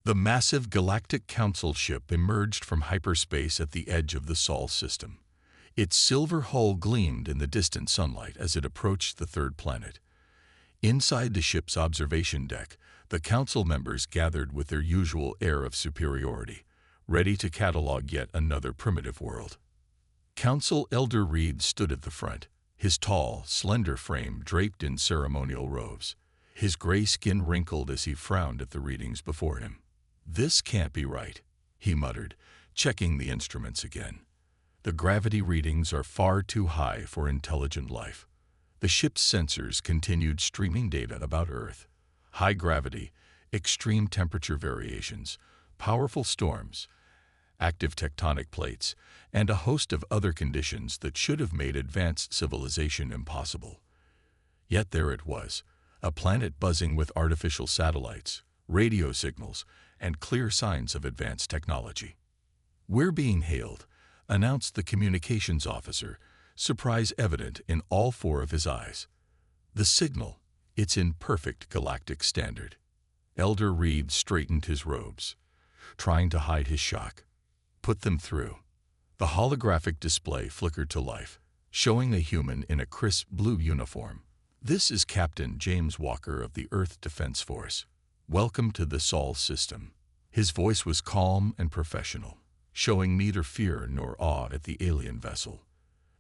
The massive Galactic Council ship emerged from hyperspace at the edge of the Sol system. Its silver hull gleamed in the distant sunlight as it approached the third planet. Inside the ship's observation deck, the Council members gathered with their usual air of superiority, ready to catalog yet another primitive world. Council Elder Reed stood at the front, his tall, slender frame draped in ceremonial robes. His gray skin wrinkled as he frowned at the readings before him. "This can't be right," he muttered, checking the instruments again. "The gravity readings are far too high for intelligent life." The ship's sensors continued streaming data about Earth. High gravity, extreme temperature variations, powerful storms, active tectonic plates, and a host of other conditions that should have made advanced civilization impossible. Yet there it was, a planet buzzing with artificial satellites, radio signals, and clear signs of advanced technology. "We're being hailed," announced the communications officer, surprise evident in all four of his eyes. "The signal, it's in perfect galactic standard." Elder Reed straightened his robes, trying to hide his shock. "Put them through." The holographic display flickered to life, showing a human in a crisp blue uniform. "This is Captain James Walker of the Earth Defense Force. Welcome to the Sol system." His voice was calm and professional, showing neither fear nor awe at the alien vessel.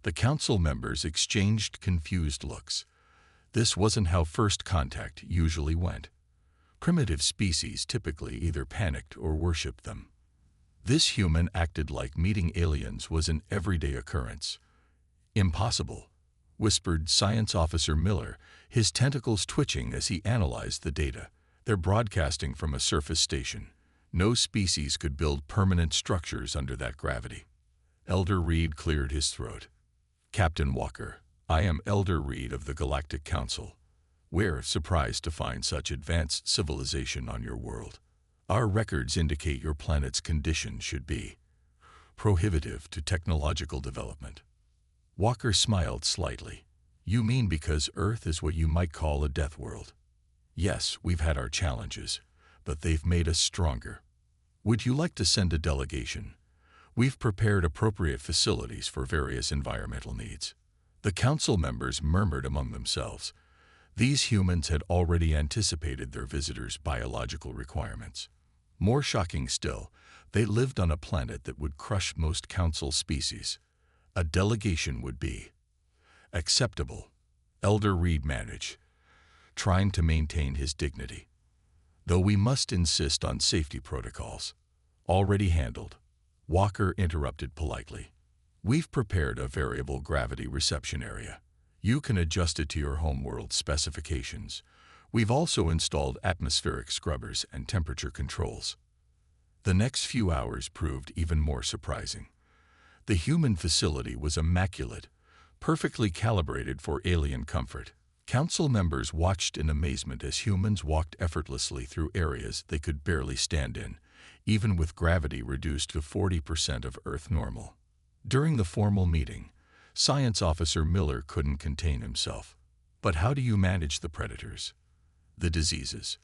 The Council members exchanged confused looks. This wasn't how first contact usually went. Primitive species typically either panicked or worshipped them. This human acted like meeting aliens was an everyday occurrence. "Impossible," whispered Science Officer Miller, his tentacles twitching as he analyzed the data. "They're broadcasting from a surface station. No species could build permanent structures under that gravity." Elder Reed cleared his throat. "Captain Walker, I am Elder Reed of the Galactic Council. We're surprised to find such advanced civilization on your world. Our records indicate your planet's condition should be prohibitive to technological development." Walker smiled slightly. "You mean because Earth is what you might call a death world?" "Yes, we've had our challenges, but they've made us stronger. Would you like to send a delegation? We've prepared appropriate facilities for various environmental needs." The Council members murmured among themselves. These humans had already anticipated their visitors' biological requirements. More shocking still, they lived on a planet that would crush most Council species. A delegation would be acceptable, Elder Reed managed, trying to maintain his dignity. "Though we must insist on safety protocols." "Already handled," Walker interrupted politely. "We've prepared a variable gravity reception area. You can adjust it to your homeworld specifications. We've also installed atmospheric scrubbers and temperature controls." The next few hours proved even more surprising. The human facility was immaculate, perfectly calibrated for alien comfort. Council members watched in amazement as humans walked effortlessly through areas they could barely stand in, even with gravity reduced to 40% of Earth normal. During the formal meeting, Science Officer Miller couldn't contain himself. "But how do you manage the predators? The diseases?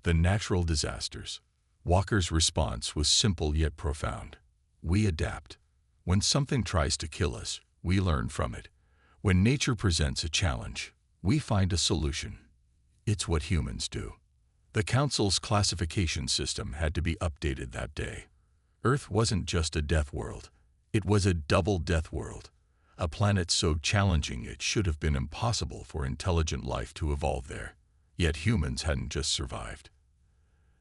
The natural disasters?" Walker's response was simple yet profound. "We adapt. When something tries to kill us, we learn from it. When nature presents a challenge, we find a solution. It's what humans do." The Council's classification system had to be updated that day. Earth wasn't just a death world. It was a double death world. A planet so challenging it should have been impossible for intelligent life to evolve there. Yet humans hadn't just survived.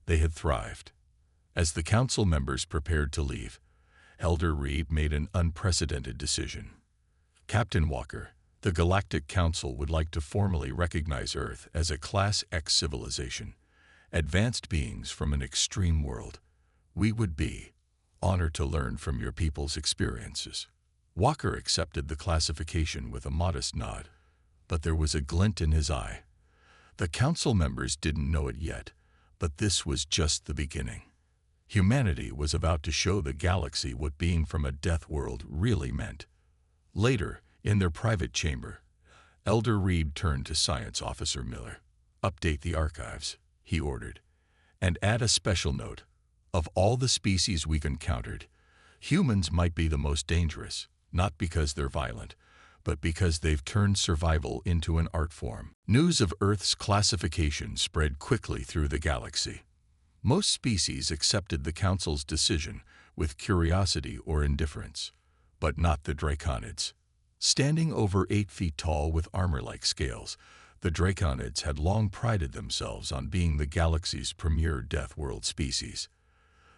They had thrived. As the Council members prepared to leave, Elder Reed made an unprecedented decision. "Captain Walker, the Galactic Council would like to formally recognize Earth as a Class X civilization, advanced beings from an extreme world. We would be honored to learn from your people's experiences." Walker accepted the classification with a modest nod, but there was a glint in his eye. The Council members didn't know it yet, but this was just the beginning. Humanity was about to show the galaxy what being from a death world really meant. Later, in their private chamber, Elder Reed turned to Science Officer Miller. "Update the archives," he ordered, "and add a special note. Of all the species we've encountered, humans might be the most dangerous, not because they're violent, but because they've turned survival into an art form. News of Earth's classification spread quickly through the galaxy. Most species accepted the Council's decision with curiosity or indifference, but not the Draconids. Standing over 8 feet tall with armor-like scales, the Draconids had long prided themselves on being the galaxy's premier death world species.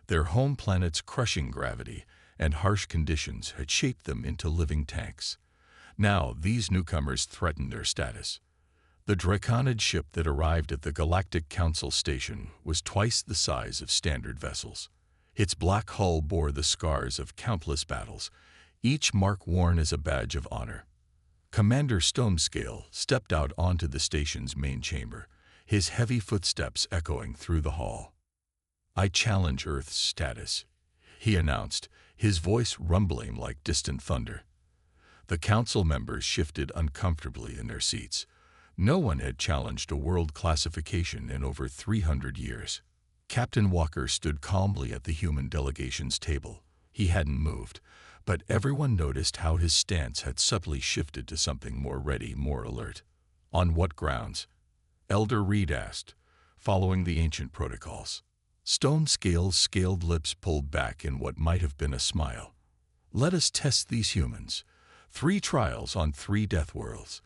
Their home planet's crushing gravity and harsh conditions had shaped them into living tanks. Now, these newcomers threatened their status. The Draconid ship that arrived at the Galactic Council station was twice the size of standard vessels. Its black hull bore the scars of countless battles, each mark worn as a badge of honor. Commander Stonescale stepped out onto the station's main chamber, his heavy footsteps echoing through the hall. "I challenge Earth's status," he announced, his voice rumbling like distant thunder. The council members shifted uncomfortably in their seats. No one had challenged a world classification in over 300 years. Captain Walker stood calmly at the human delegation's table. He hadn't moved, but everyone noticed how his stance had subtly shifted to something more ready, more alert. "On what grounds?" Elder Reed asked, following the ancient protocols. Stonescale's scaled lips pulled back in what might have been a smile. "Let us test these humans. 3 trials on 3 death worlds.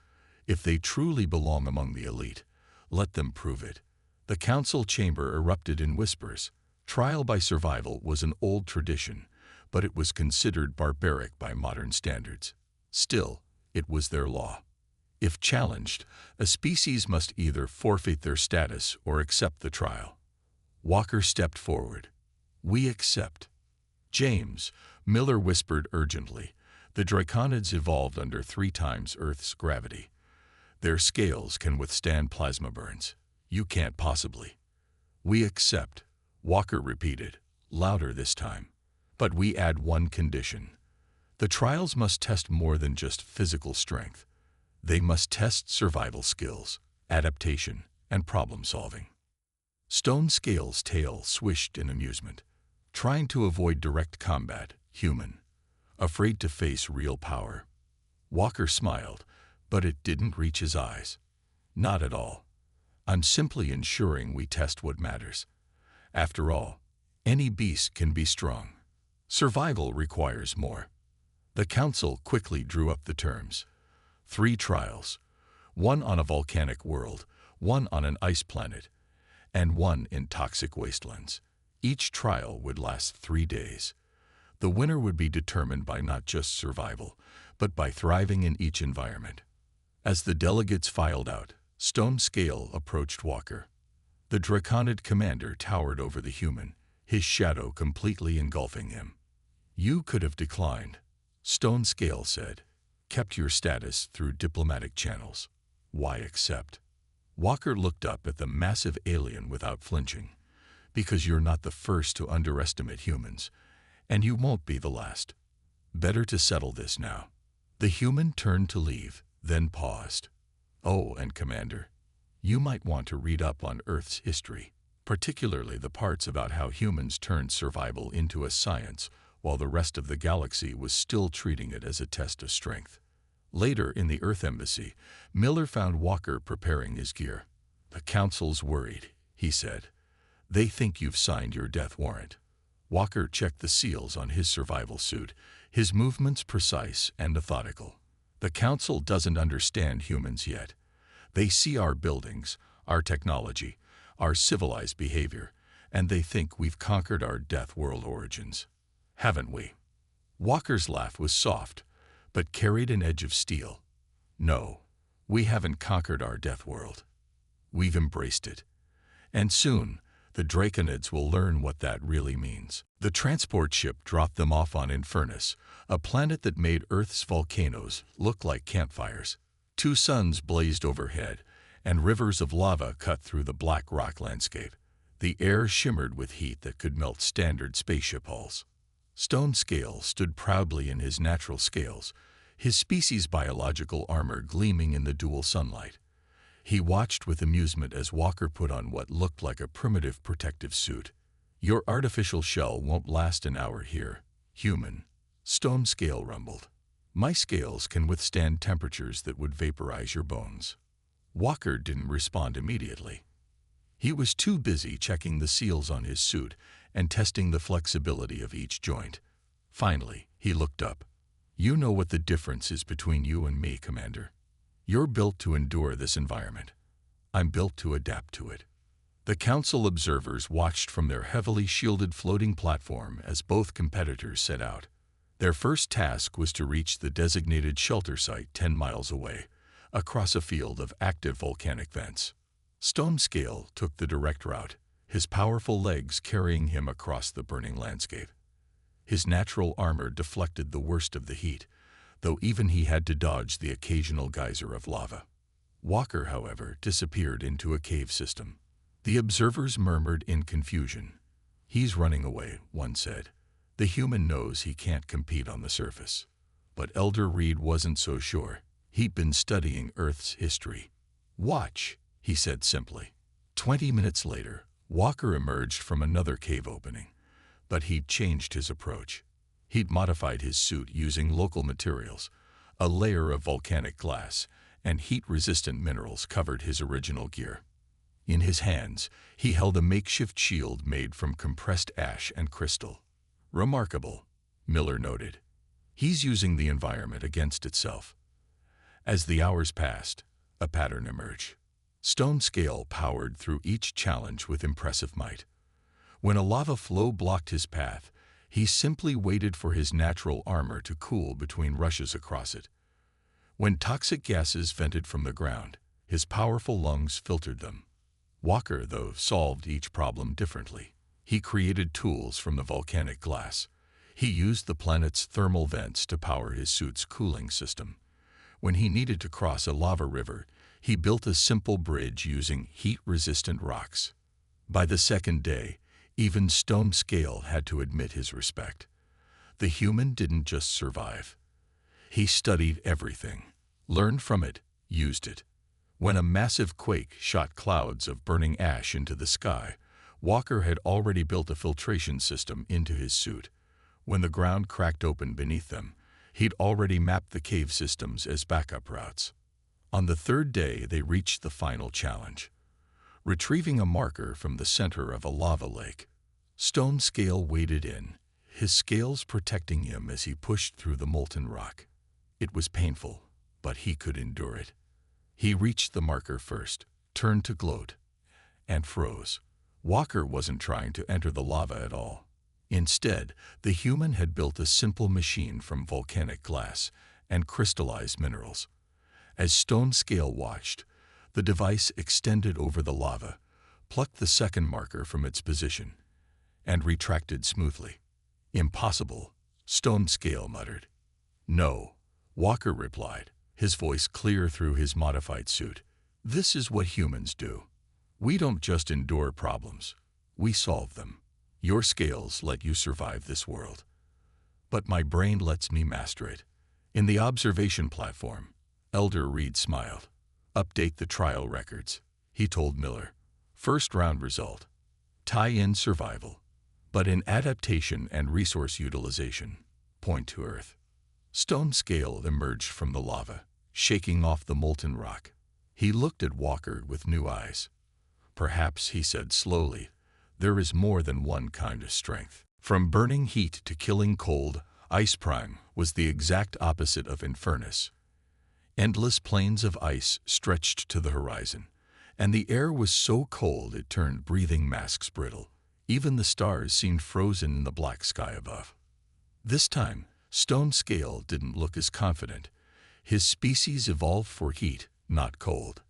If they truly belong among the elite, let them prove it." The council chamber erupted in whispers. Trial by survival was an old tradition, but it was considered barbaric by modern standards. Still, it was their law. If challenged, a species must either forfeit their status or accept the trial. Walker stepped forward. "We accept." "James," Miller whispered urgently, "the Draconids evolved under 3 times Earth's gravity. Their scales can withstand plasma burns. You can't possibly." "We accept," Walker repeated, louder this time. "But we add one condition. The trials must test more than just physical strength. They must test survival skills, adaptation, and problem-solving." Stonescale's tail swished in amusement. "Trying to avoid direct combat, human. Afraid to face real power." Walker smiled, but it didn't reach his eyes. "Not at all. I'm simply ensuring we test what matters. After all, any beast can be strong. Survival requires more." The council quickly drew up the terms. 3 trials, 1 on a volcanic world, 1 on an ice planet, and 1 in toxic wastelands. Each trial would last 3 days. The winner would be determined by not just survival, but by thriving in each environment. As the delegates filed out, Stonescale approached Walker. The Draconid commander towered over the human, his shadow completely engulfing him. "You could have declined," Stonescale said. "Kept your status through diplomatic channels. Why accept?" Walker looked up at the massive alien without flinching. "Because you're not the first to underestimate humans, and you won't be the last. Better to settle this now." The human turned to leave, then paused. "Oh, and Commander, you might want to read up on Earth's history, particularly the parts about how humans turned survival into a science while the rest of the galaxy was still treating it as a test of strength." Later in the Earth Embassy, Miller found Walker preparing his gear. "The Council's worried," he said. "They think you've signed your death warrant." Walker checked the seals on his survival suit, his movements precise and methodical. "The Council doesn't understand humans yet. They see our buildings, our technology, our civilized behavior, and they think we've conquered our death world origins. Haven't we?" Walker's laugh was soft, but carried an edge of steel. "No, we haven't conquered our death world. We've embraced it. And soon, the Draconids will learn what that really means." The transport ship dropped them off on Infernus, a planet that made Earth's volcanoes look like campfires. 2 suns blazed overhead, and rivers of lava cut through the black rock landscape. The air shimmered with heat that could melt standard spaceship hulls. Stonescale stood proudly in his natural scales, his species' biological armor gleaming in the dual sunlight. He watched with amusement as Walker put on what looked like a primitive protective suit. Your artificial shell won't last an hour here, human. Stone Scale rumbled. My scales can withstand temperatures that would vaporize your bones. Walker didn't respond immediately. He was too busy checking the seals on his suit and testing the flexibility of each joint. Finally, he looked up. You know what the difference is between you and me, Commander. You're built to endure this environment. I'm built to adapt to it. The Council observers watched from their heavily shielded floating platform as both competitors set out. Their first task was to reach the designated shelter site 10 miles away, across a field of active volcanic vents. Stone Scale took the direct route, his powerful legs carrying him across the burning landscape. His natural armor deflected the worst of the heat, though even he had to dodge the occasional geyser of lava. Walker, however, disappeared into a cave system. The observers murmured in confusion. He's running away, one said. The human knows he can't compete on the surface. But Elder Reed wasn't so sure. He'd been studying Earth's history. Watch, he said simply. 20 minutes later, Walker emerged from another cave opening. But he'd changed his approach. He'd modified his suit using local materials. A layer of volcanic glass and heat-resistant minerals covered his original gear. In his hands, he held a makeshift shield made from compressed ash and crystal. Remarkable, Miller noted. He's using the environment against itself. As the hours passed, a pattern emerged. Stone Scale powered through each challenge with impressive might. When a lava flow blocked his path, he simply waited for his natural armor to cool between rushes across it. When toxic gases vented from the ground, his powerful lungs filtered them. Walker, though, solved each problem differently. He created tools from the volcanic glass. He used the planet's thermal vents to power his suit's cooling system. When he needed to cross a lava river, he built a simple bridge using heat-resistant rocks. By the second day, even Stone Scale had to admit his respect. The human didn't just survive. He studied everything, learned from it, used it. When a massive quake shot clouds of burning ash into the sky, Walker had already built a filtration system into his suit. When the ground cracked open beneath them, he'd already mapped the cave systems as backup routes. On the third day, they reached the final challenge. Retrieving a marker from the center of a lava lake, Stone Scale waded in, his scales protecting him as he pushed through the molten rock. It was painful, but he could endure it. He reached the marker first, turned to gloat, and froze. Walker wasn't trying to enter the lava at all. Instead, the human had built a simple machine from volcanic glass and crystallized minerals. As Stone Scale watched, the device extended over the lava, plucked the second marker from its position, and retracted smoothly. Impossible, Stone Scale muttered. No, Walker replied, his voice clear through his modified suit. This is what humans do. We don't just endure problems, we solve them. Your scales let you survive this world. But my brain lets me master it. In the observation platform, Elder Reed smiled. Update the trial records, he told Miller. First round result. Tie in survival. But in adaptation and resource utilization, point to Earth. Stone Scale emerged from the lava, shaking off the molten rock. He looked at Walker with new eyes. Perhaps, he said slowly, there is more than one kind of strength. From burning heat to killing cold, Ice Prime was the exact opposite of Infernus. Endless plains of ice stretched to the horizon, and the air was so cold it turned breathing masks brittle. Even the stars seemed frozen in the black sky above. This time, Stone Scale didn't look as confident. His species evolved for heat, not cold.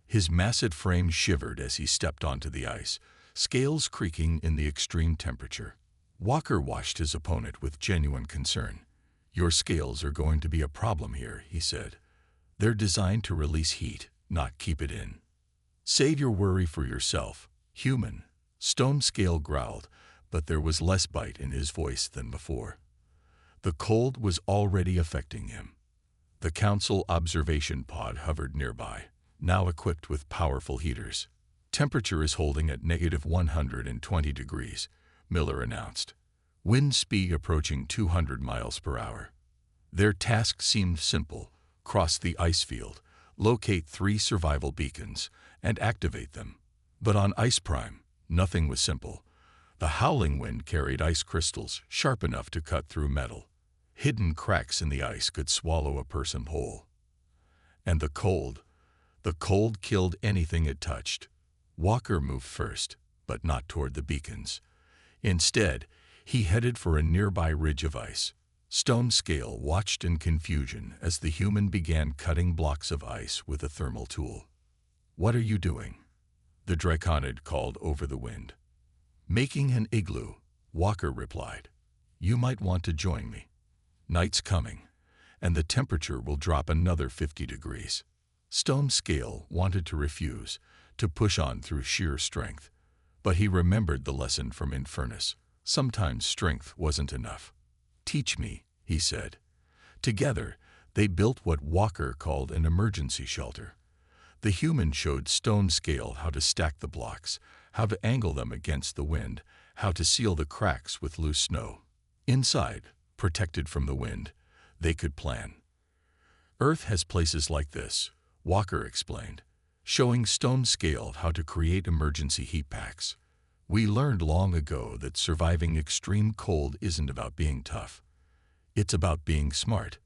His massive frame shivered as he stepped onto the ice, scales creaking in the extreme temperature. Walker watched his opponent with genuine concern. Your scales are going to be a problem here, he said. They're designed to release heat, not keep it in. Save your worry for yourself, human. Stone Scale growled, but there was less bite in his voice than before. The cold was already affecting him. The Council observation pod hovered nearby, now equipped with powerful heaters. Temperature is holding at -120 degrees, Miller announced. Wind speed approaching 200 miles per hour. Their task seemed simple: cross the ice field, locate 3 survival beacons, and activate them. But on Ice Prime, nothing was simple. The howling wind carried ice crystals sharp enough to cut through metal. Hidden cracks in the ice could swallow a person whole. And the cold killed anything it touched. Walker moved first, but not toward the beacons. Instead, he headed for a nearby ridge of ice. Stone Scale watched in confusion as the human began cutting blocks of ice with a thermal tool. "What are you doing?" the Draconid called over the wind. "Making an igloo," Walker replied. "You might want to join me. Night's coming, and the temperature will drop another 50 degrees. Stone Scale wanted to refuse, to push on through sheer strength. But he remembered the lesson from Infernus. Sometimes strength wasn't enough. "Teach me," he said. Together, they built what Walker called an emergency shelter. The human showed Stone Scale how to stack the blocks, how to angle them against the wind, how to seal the cracks with loose snow. Inside, protected from the wind, they could plan. "Earth has places like this," Walker explained, showing Stone Scale how to create emergency heat packs. "We learned long ago that surviving extreme cold isn't about being tough. It's about being smart."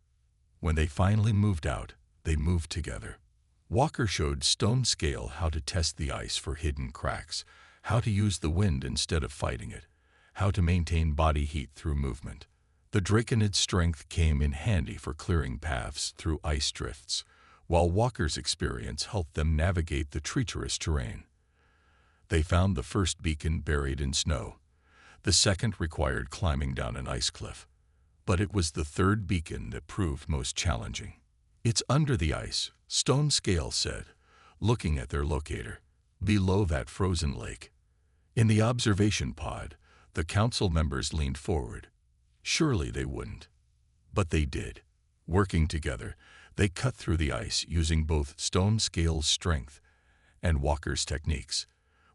When they finally moved out, they moved together. Walker showed Stone Scale how to test the ice for hidden cracks, how to use the wind instead of fighting it, how to maintain body heat through movement. The Draconid's strength came in handy for clearing paths through ice drifts, while Walker's experience helped them navigate the treacherous terrain. They found the first beacon buried in snow. The second required climbing down an ice cliff. But it was the third beacon that proved most challenging. "It's under the ice," Stone Scale said, looking at their locator, "below that frozen lake." In the observation pod, the council members leaned forward. Surely they wouldn't. But they did. Working together, they cut through the ice using both Stone Scale's strength and Walker's techniques.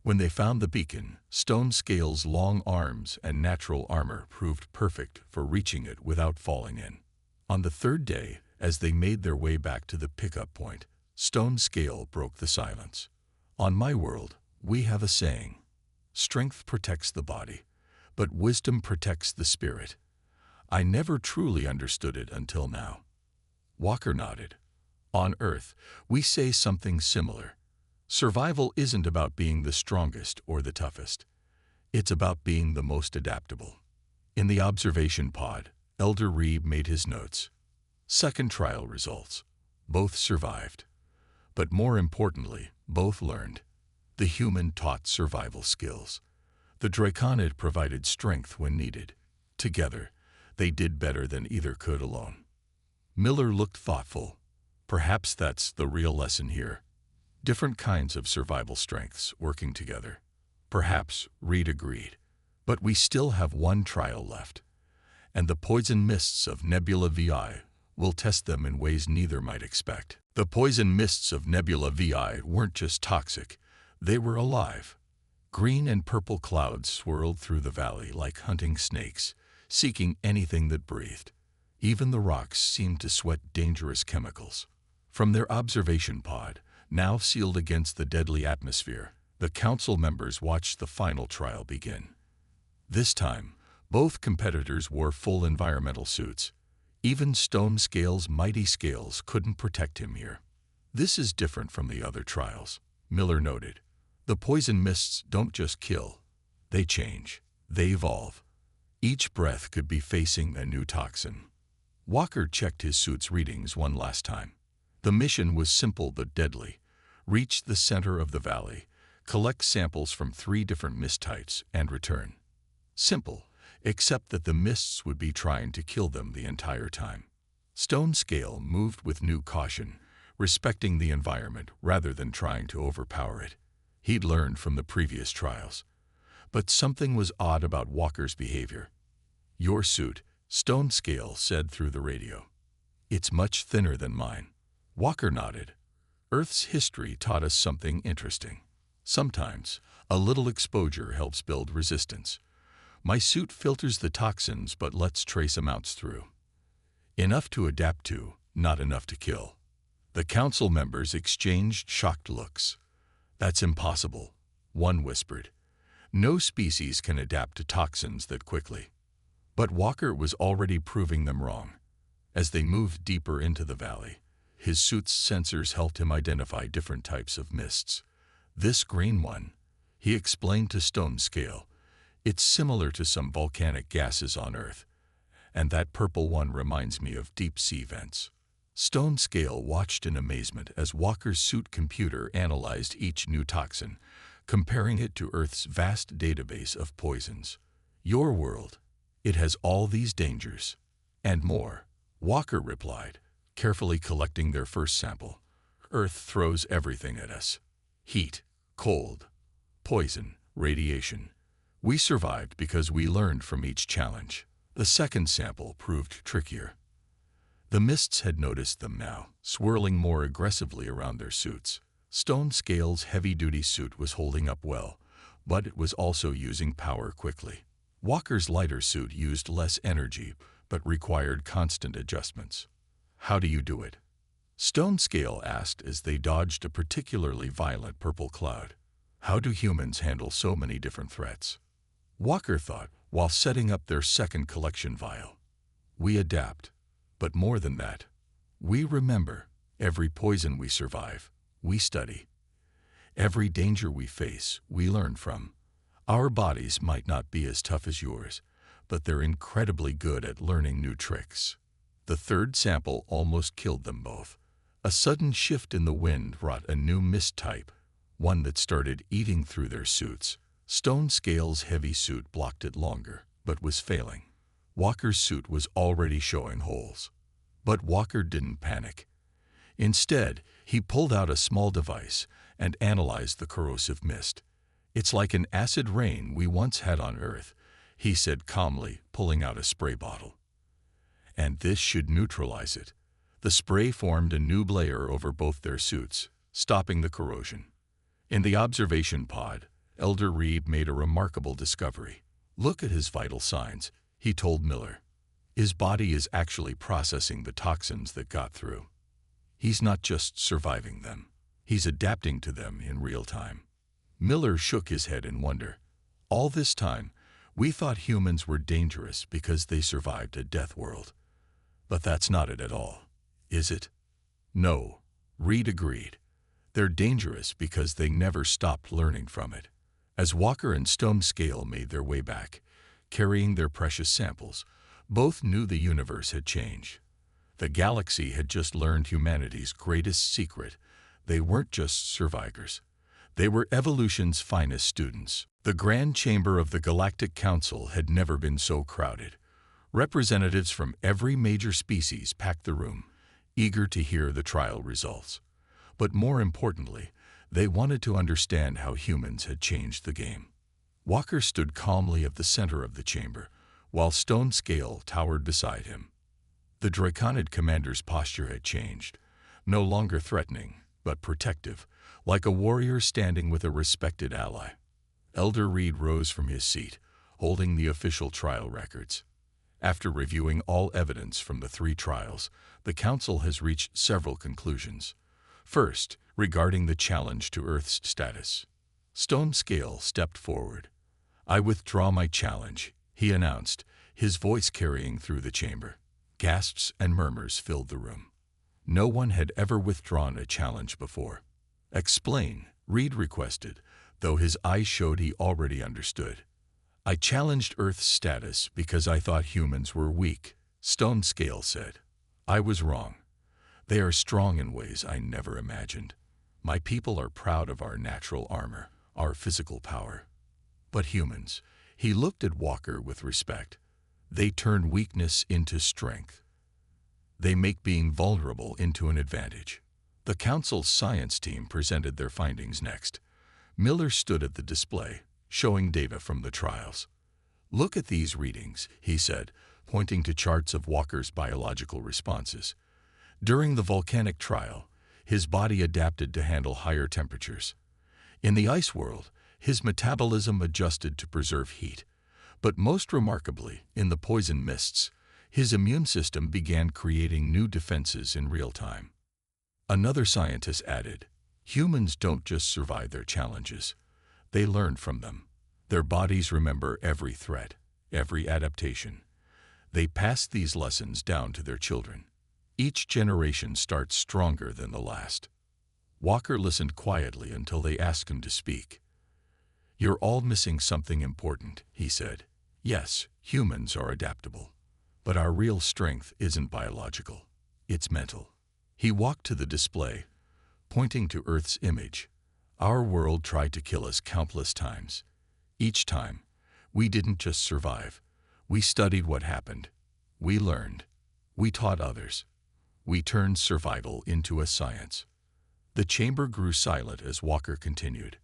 When they found the beacon, Stone Scale's long arms and natural armor proved perfect for reaching it without falling in. On the third day, as they made their way back to the pickup point, Stone Scale broke the silence. "On my world, we have a saying: strength protects the body, but wisdom protects the spirit. I never truly understood it until now." Walker nodded. "On Earth, we say something similar. Survival isn't about being the strongest or the toughest. It's about being the most adaptable." In the observation pod, Elder Reeb made his notes. Second trial results. Both survived. But more importantly, both learned. The human taught survival skills. The Draconid provided strength when needed. Together, they did better than either could alone. Miller looked thoughtful. "Perhaps that's the real lesson here. Different kinds of survival strengths working together." "Perhaps," Reed agreed. "But we still have one trial left. And the poison mists of Nebula VI will test them in ways neither might expect." The poison mists of Nebula VI weren't just toxic, they were alive. Green and purple clouds swirled through the valley like hunting snakes, seeking anything that breathed. Even the rocks seemed to sweat dangerous chemicals. From their observation pod, now sealed against the deadly atmosphere, the council members watched the final trial begin. This time, both competitors wore full environmental suits. Even Stone Scale's mighty scales couldn't protect him here. "This is different from the other trials," Miller noted. "The poison mists don't just kill. They change. They evolve. Each breath could be facing a new toxin." Walker checked his suit's readings one last time. The mission was simple but deadly. Reach the center of the valley, collect samples from 3 different mist types, and return. Simple, except that the mists would be trying to kill them the entire time. Stone Scale moved with new caution, respecting the environment rather than trying to overpower it. He'd learned from the previous trials. But something was odd about Walker's behavior. "Your suit," Stone Scale said through the radio. "It's much thinner than mine." Walker nodded. "Earth's history taught us something interesting. Sometimes, a little exposure helps build resistance. My suit filters the toxins but lets trace amounts through. Enough to adapt to, not enough to kill. The council members exchanged shocked looks. That's impossible, one whispered. No species can adapt to toxins that quickly. But Walker was already proving them wrong. As they moved deeper into the valley, his suit's sensors helped him identify different types of mists. This green one, he explained to Stone Scale, it's similar to some volcanic gases on Earth. And that purple one reminds me of deep-sea vents. Stone Scale watched in amazement as Walker's suit computer analyzed each new toxin, comparing it to Earth's vast database of poisons. Your world, it has all these dangers. And more, Walker replied, carefully collecting their first sample. Earth throws everything at us. Heat, cold, poison, radiation. We survived because we learned from each challenge. The second sample proved trickier. The mists had noticed them now, swirling more aggressively around their suits. Stone Scale's heavy-duty suit was holding up well, but it was also using power quickly. Walker's lighter suit used less energy, but required constant adjustments. How do you do it? Stone Scale asked as they dodged a particularly violent purple cloud. How do humans handle so many different threats? Walker thought, while setting up their second collection vial. We adapt. But more than that, we remember. Every poison we survive, we study. Every danger we face, we learn from. Our bodies might not be as tough as yours, but they're incredibly good at learning new tricks. The third sample almost killed them both. A sudden shift in the wind wrought a new mist type, one that started eating through their suits. Stone Scale's heavy suit blocked it longer, but was failing. Walker's suit was already showing holes. But Walker didn't panic. Instead, he pulled out a small device and analyzed the corrosive mist. It's like an acid rain we once had on Earth, he said calmly, pulling out a spray bottle. And this should neutralize it. The spray formed a new layer over both their suits, stopping the corrosion. In the observation pod, Elder Reed made a remarkable discovery. Look at his vital signs, he told Miller. His body is actually processing the toxins that got through. He's not just surviving them. He's adapting to them in real time. Miller shook his head in wonder. All this time, we thought humans were dangerous because they survived a death world. But that's not it at all, is it? No, Reed agreed. They're dangerous because they never stopped learning from it. As Walker and Stone Scale made their way back, carrying their precious samples, both knew the universe had changed. The galaxy had just learned humanity's greatest secret. They weren't just survivors. They were evolution's finest students. The Grand Chamber of the Galactic Council had never been so crowded. Representatives from every major species packed the room, eager to hear the trial results. But more importantly, they wanted to understand how humans had changed the game. Walker stood calmly at the center of the chamber, while Stone Scale towered beside him. The Draconid commander's posture had changed, no longer threatening, but protective, like a warrior standing with a respected ally. Elder Reed rose from his seat, holding the official trial records. After reviewing all evidence from the 3 trials, the Council has reached several conclusions. First, regarding the challenge to Earth's status. Stone Scale stepped forward. I withdraw my challenge, he announced, his voice carrying through the chamber. Gasps and murmurs filled the room. No one had ever withdrawn a challenge before. Explain, Reed requested, though his eyes showed he already understood. I challenged Earth's status because I thought humans were weak, Stone Scale said. I was wrong. They are strong in ways I never imagined. My people are proud of our natural armor, our physical power. But humans, he looked at Walker with respect. They turn weakness into strength. They make being vulnerable into an advantage. The Council's science team presented their findings next. Miller stood at the display, showing data from the trials. Look at these readings, he said, pointing to charts of Walker's biological responses. During the volcanic trial, his body adapted to handle higher temperatures. In the ice world, his metabolism adjusted to preserve heat. But most remarkably, in the poison mists, his immune system began creating new defenses in real time. Another scientist added, humans don't just survive their challenges, they learn from them. Their bodies remember every threat, every adaptation. They pass these lessons down to their children. Each generation starts stronger than the last. Walker listened quietly until they asked him to speak. "You're all missing something important," he said. "Yes, humans are adaptable. But our real strength isn't biological. It's mental." He walked to the display, pointing to Earth's image. "Our world tried to kill us countless times. Each time, we didn't just survive. We studied what happened. We learned. We taught others. We turned survival into a science." The chamber grew silent as Walker continued.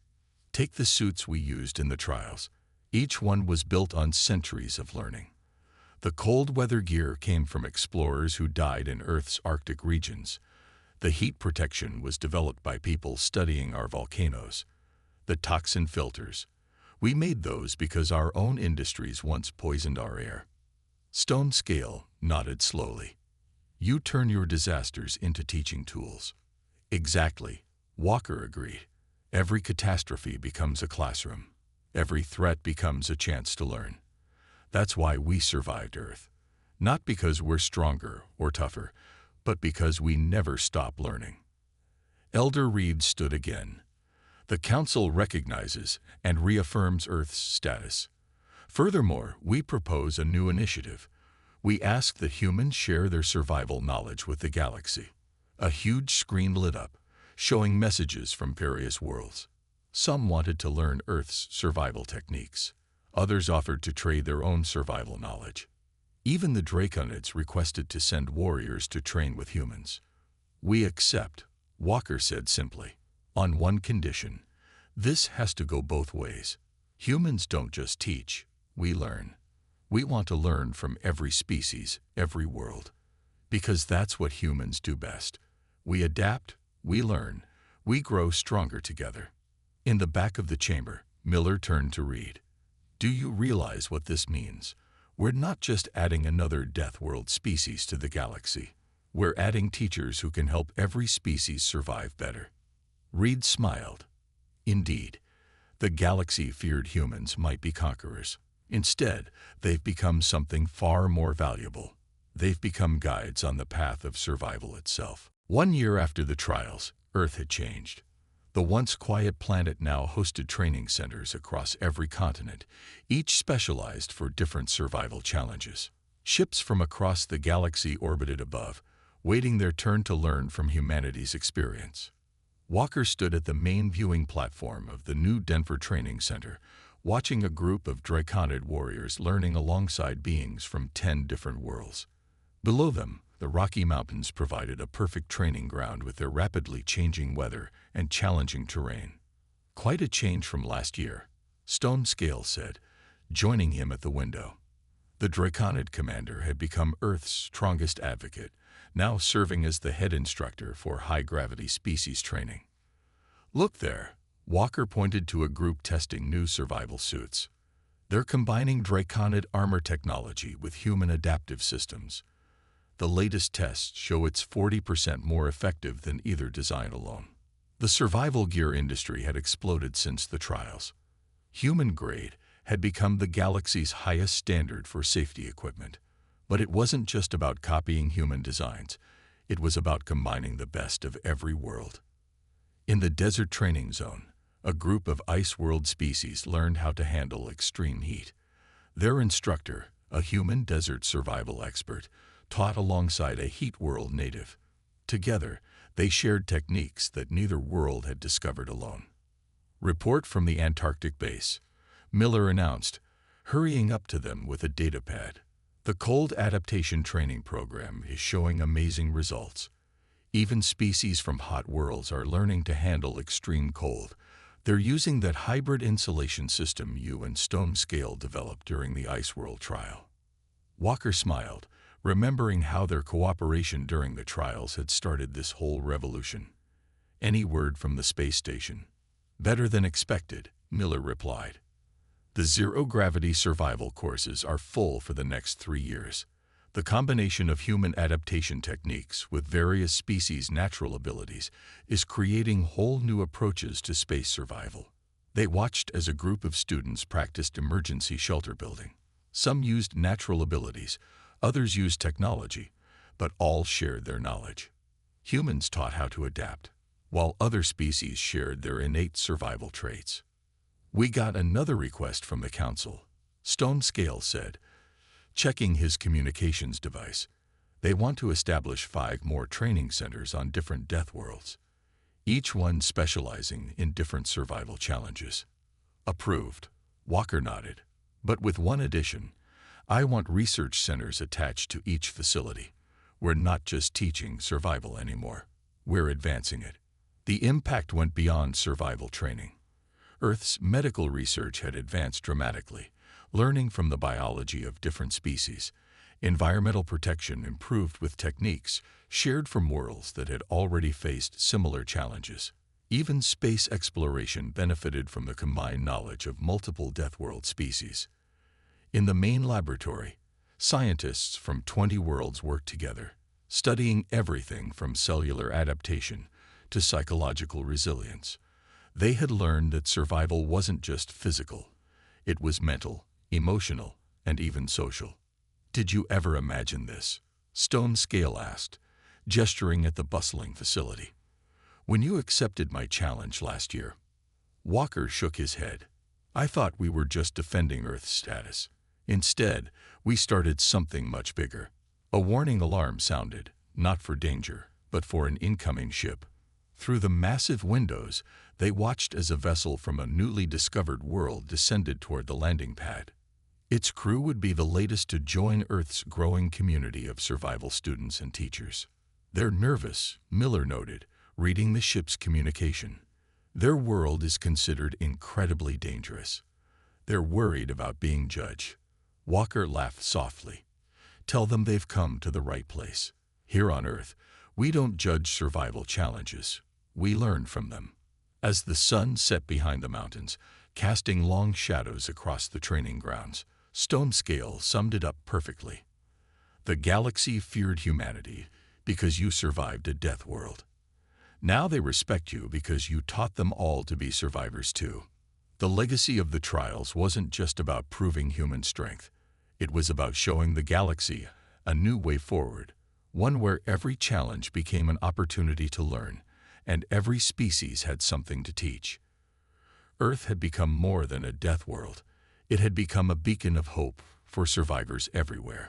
"Take the suits we used in the trials. Each one was built on centuries of learning. The cold weather gear came from explorers who died in Earth's Arctic regions. The heat protection was developed by people studying our volcanoes. The toxin filters, we made those because our own industries once poisoned our air." Stone Scale nodded slowly. "You turn your disasters into teaching tools." "Exactly," Walker agreed. "Every catastrophe becomes a classroom. Every threat becomes a chance to learn. That's why we survived Earth. Not because we're stronger or tougher, but because we never stop learning." Elder Reed stood again. "The Council recognizes and reaffirms Earth's status. Furthermore, we propose a new initiative. We ask that humans share their survival knowledge with the galaxy." A huge screen lit up, showing messages from various worlds. Some wanted to learn Earth's survival techniques. Others offered to trade their own survival knowledge. Even the Draconids requested to send warriors to train with humans. "We accept," Walker said simply, "on one condition. This has to go both ways. Humans don't just teach, we learn. We want to learn from every species, every world. Because that's what humans do best. We adapt, we learn, we grow stronger together." In the back of the chamber, Miller turned to Reed. "Do you realize what this means? We're not just adding another Deathworld species to the galaxy. We're adding teachers who can help every species survive better." Reed smiled. Indeed, the galaxy feared humans might be conquerors. Instead, they've become something far more valuable. They've become guides on the path of survival itself. 1 year after the trials, Earth had changed. The once quiet planet now hosted training centers across every continent, each specialized for different survival challenges. Ships from across the galaxy orbited above, waiting their turn to learn from humanity's experience. Walker stood at the main viewing platform of the new Denver Training Center, watching a group of Draconid warriors learning alongside beings from 10 different worlds. Below them, the Rocky Mountains provided a perfect training ground with their rapidly changing weather and challenging terrain. "Quite a change from last year," Stone Scale said, joining him at the window. The Draconid commander had become Earth's strongest advocate, now serving as the head instructor for high-gravity species training. "Look there," Walker pointed to a group testing new survival suits. "They're combining Draconid armor technology with human adaptive systems. The latest tests show it's 40% more effective than either design alone." The survival gear industry had exploded since the trials. Human grade had become the galaxy's highest standard for safety equipment. But it wasn't just about copying human designs. It was about combining the best of every world. In the desert training zone, a group of ice world species learned how to handle extreme heat. Their instructor, a human desert survival expert, taught alongside a heat world native. Together, they shared techniques that neither world had discovered alone. "Report from the Antarctic base," Miller announced, hurrying up to them with a datapad. "The cold adaptation training program is showing amazing results. Even species from hot worlds are learning to handle extreme cold. They're using that hybrid insulation system you and Stone Scale developed during the Ice World trial." Walker smiled, remembering how their cooperation during the trials had started this whole revolution. "Any word from the space station?" "Better than expected," Miller replied. The zero-gravity survival courses are full for the next 3 years. The combination of human adaptation techniques with various species' natural abilities is creating whole new approaches to space survival. They watched as a group of students practiced emergency shelter building. Some used natural abilities, others used technology, but all shared their knowledge. Humans taught how to adapt, while other species shared their innate survival traits. We got another request from the council. Stone Scale said, checking his communications device, they want to establish 5 more training centers on different death worlds, each one specializing in different survival challenges. Approved. Walker nodded. But with one addition, I want research centers attached to each facility. We're not just teaching survival anymore. We're advancing it. The impact went beyond survival training. Earth's medical research had advanced dramatically, learning from the biology of different species. Environmental protection improved with techniques shared from worlds that had already faced similar challenges. Even space exploration benefited from the combined knowledge of multiple Deathworld species. In the main laboratory, scientists from 20 worlds worked together, studying everything from cellular adaptation to psychological resilience. They had learned that survival wasn't just physical. It was mental, emotional, and even social. Did you ever imagine this? Stone Scale asked, gesturing at the bustling facility. When you accepted my challenge last year, Walker shook his head. I thought we were just defending Earth's status. Instead, we started something much bigger. A warning alarm sounded, not for danger, but for an incoming ship. Through the massive windows, they watched as a vessel from a newly discovered world descended toward the landing pad. Its crew would be the latest to join Earth's growing community of survival students and teachers. They're nervous, Miller noted, reading the ship's communication. Their world is considered incredibly dangerous. They're worried about being judged. Walker laughed softly. Tell them they've come to the right place. Here on Earth, we don't judge survival challenges. We learn from them. As the sun set behind the mountains, casting long shadows across the training grounds, Stone Scale summed it up perfectly. The galaxy feared humanity because you survived a death world. Now they respect you because you taught them all to be survivors too. The legacy of the trials wasn't just about proving human strength. It was about showing the galaxy a new way forward, one where every challenge became an opportunity to learn, and every species had something to teach. Earth had become more than a death world. It had become a beacon of hope for survivors everywhere.